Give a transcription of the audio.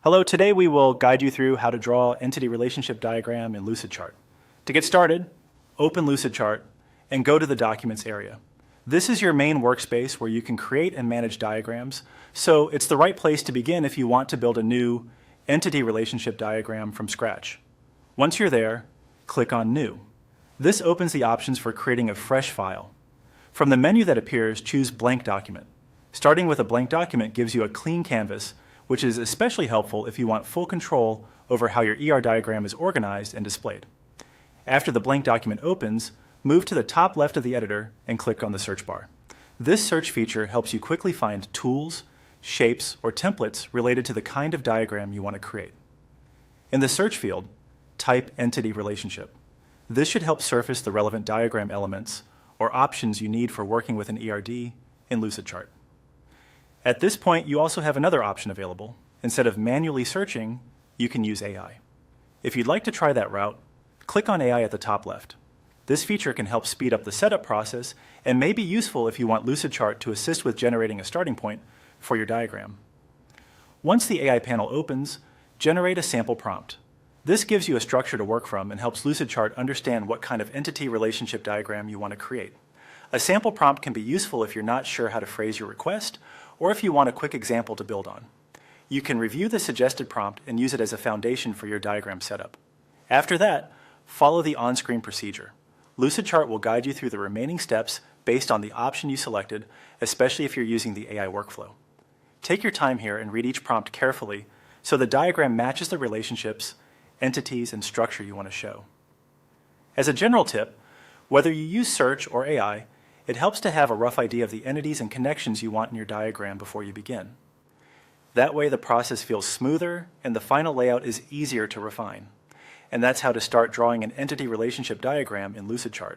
Hello, today we will guide you through how to draw entity relationship diagram in Lucidchart. To get started, open Lucidchart and go to the Documents area. This is your main workspace where you can create and manage diagrams, so it's the right place to begin if you want to build a new entity relationship diagram from scratch. Once you're there, click on New. This opens the options for creating a fresh file. From the menu that appears, choose Blank Document. Starting with a blank document gives you a clean canvas, which is especially helpful if you want full control over how your ER diagram is organized and displayed. After the blank document opens, move to the top left of the editor and click on the search bar. This search feature helps you quickly find tools, shapes, or templates related to the kind of diagram you want to create. In the search field, type Entity Relationship. This should help surface the relevant diagram elements or options you need for working with an ERD in Lucidchart. At this point, you also have another option available. Instead of manually searching, you can use AI. If you'd like to try that route, click on AI at the top left. This feature can help speed up the setup process and may be useful if you want Lucidchart to assist with generating a starting point for your diagram. Once the AI panel opens, generate a sample prompt. This gives you a structure to work from and helps Lucidchart understand what kind of entity relationship diagram you want to create. A sample prompt can be useful if you're not sure how to phrase your request or if you want a quick example to build on. You can review the suggested prompt and use it as a foundation for your diagram setup. After that, follow the on-screen procedure. Lucidchart will guide you through the remaining steps based on the option you selected, especially if you're using the AI workflow. Take your time here and read each prompt carefully so the diagram matches the relationships, entities, and structure you want to show. As a general tip, whether you use search or AI, it helps to have a rough idea of the entities and connections you want in your diagram before you begin. That way the process feels smoother and the final layout is easier to refine. And that's how to start drawing an entity relationship diagram in Lucidchart.